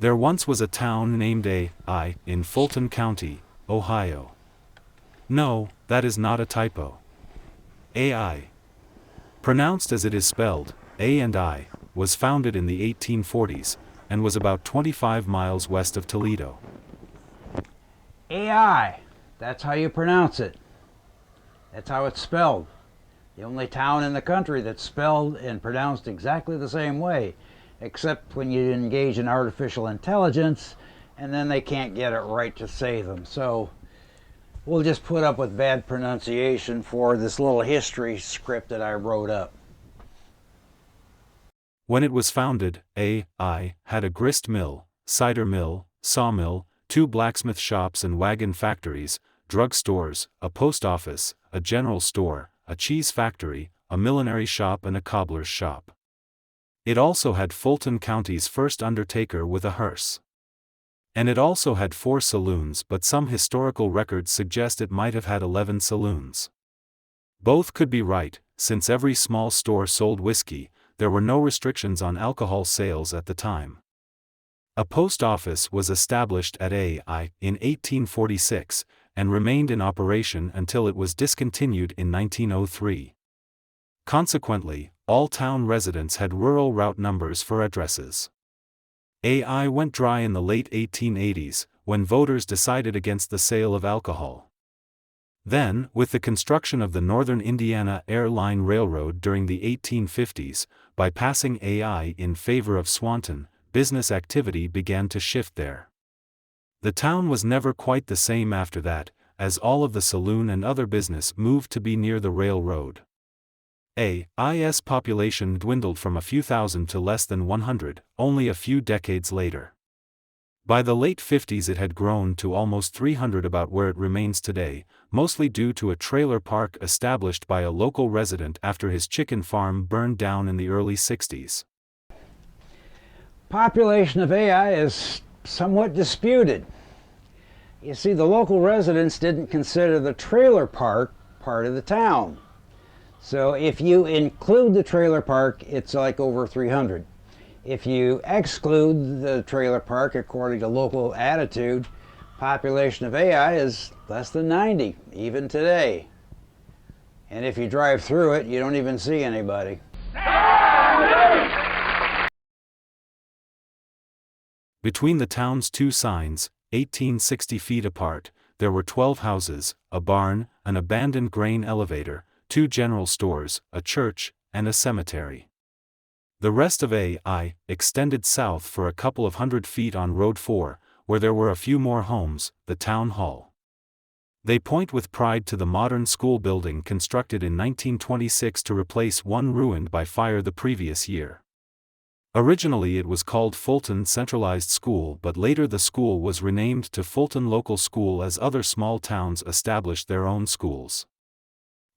There once was a town named Ai in Fulton County, Ohio. No, that is not a typo. Ai, pronounced as it is spelled, A and I, was founded in the 1840s, and was about 25 miles west of Toledo. AI, that's how you pronounce it. That's how it's spelled. The only town in the country that's spelled and pronounced exactly the same way, except when you engage in artificial intelligence, and then they can't get it right to save them. So we'll just put up with bad pronunciation for this little history script that I wrote up. When it was founded, Ai had a grist mill, cider mill, sawmill, 2 blacksmith shops and wagon factories, drug stores, a post office, a general store, a cheese factory, a millinery shop and a cobbler's shop. It also had Fulton County's first undertaker with a hearse. And it also had 4 saloons, but some historical records suggest it might have had 11 saloons. Both could be right, since every small store sold whiskey. There were no restrictions on alcohol sales at the time. A post office was established at Ai in 1846, and remained in operation until it was discontinued in 1903. Consequently, all town residents had rural route numbers for addresses. Ai went dry in the late 1880s, when voters decided against the sale of alcohol. Then, with the construction of the Northern Indiana Air Line Railroad during the 1850s, bypassing Ai in favor of Swanton, business activity began to shift there. The town was never quite the same after that, as all of the saloon and other business moved to be near the railroad. Ai's population dwindled from a few thousand to less than 100, only a few decades later. By the late 50s it had grown to almost 300, about where it remains today, mostly due to a trailer park established by a local resident after his chicken farm burned down in the early 60s. Population of Ai is somewhat disputed. You see, the local residents didn't consider the trailer park part of the town. So if you include the trailer park, it's like over 300. If you exclude the trailer park, according to local attitude, population of Ai is less than 90, even today. And if you drive through it, you don't even see anybody. Between the town's 2 signs, 1860 feet apart, there were 12 houses, a barn, an abandoned grain elevator, 2 general stores, a church, and a cemetery. The rest of Ai extended south for a couple of hundred feet on Road 4, where there were a few more homes, the town hall. They point with pride to the modern school building constructed in 1926 to replace one ruined by fire the previous year. Originally it was called Fulton Centralized School, but later the school was renamed to Fulton Local School as other small towns established their own schools.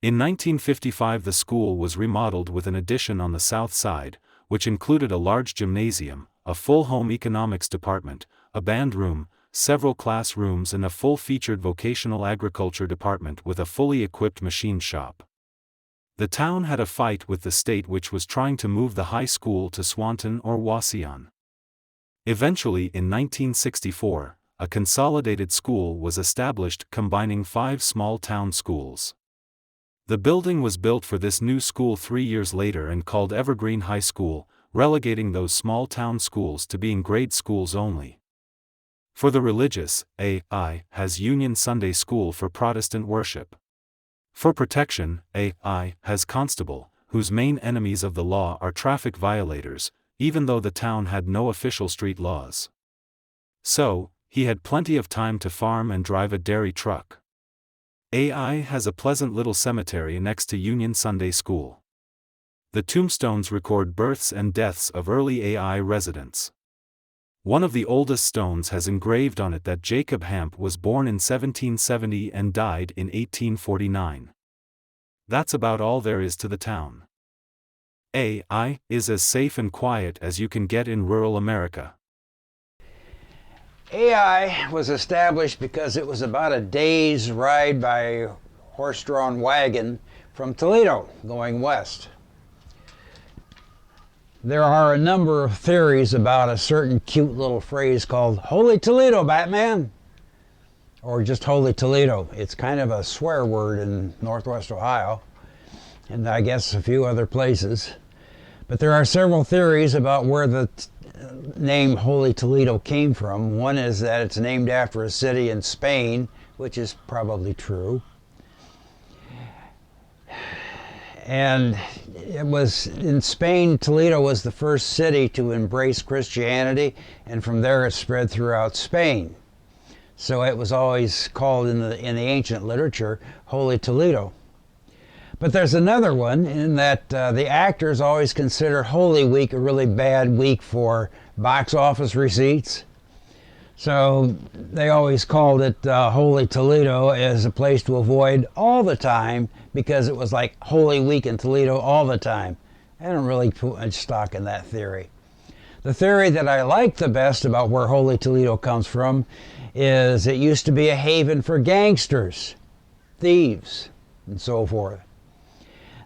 In 1955 the school was remodeled with an addition on the south side, which included a large gymnasium, a full home economics department, a band room, several classrooms and a full-featured vocational agriculture department with a fully equipped machine shop. The town had a fight with the state, which was trying to move the high school to Swanton or Wauseon. Eventually in 1964, a consolidated school was established combining 5 small town schools. The building was built for this new school 3 years later and called Evergreen High School, relegating those small town schools to being grade schools only. For the religious, Ai has Union Sunday School for Protestant worship. For protection, Ai has constable, whose main enemies of the law are traffic violators, even though the town had no official street laws. So, he had plenty of time to farm and drive a dairy truck. Ai has a pleasant little cemetery next to Union Sunday School. The tombstones record births and deaths of early Ai residents. One of the oldest stones has engraved on it that Jacob Hamp was born in 1770 and died in 1849. That's about all there is to the town. Ai is as safe and quiet as you can get in rural America. Ai was established because it was about a day's ride by horse-drawn wagon from Toledo, going west. There are a number of theories about a certain cute little phrase called Holy Toledo, Batman, or just Holy Toledo. It's kind of a swear word in Northwest Ohio, and I guess a few other places. But there are several theories about where the name Holy Toledo came from. One is that it's named after a city in Spain, which is probably true. And it was in Spain, Toledo was the first city to embrace Christianity, and from there it spread throughout Spain. So it was always called in the ancient literature Holy Toledo. But there's another one in that the actors always consider Holy Week a really bad week for box office receipts. So they always called it Holy Toledo as a place to avoid all the time, because it was like Holy Week in Toledo all the time. I don't really put much stock in that theory. The theory that I like the best about where Holy Toledo comes from is it used to be a haven for gangsters, thieves, and so forth.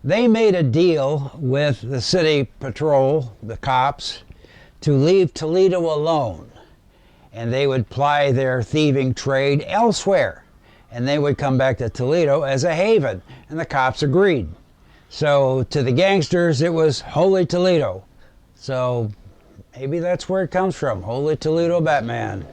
They made a deal with the city patrol, the cops, to leave Toledo alone, and they would ply their thieving trade elsewhere, and they would come back to Toledo as a haven, and the cops agreed. So to the gangsters, it was Holy Toledo. So maybe that's where it comes from, Holy Toledo Batman.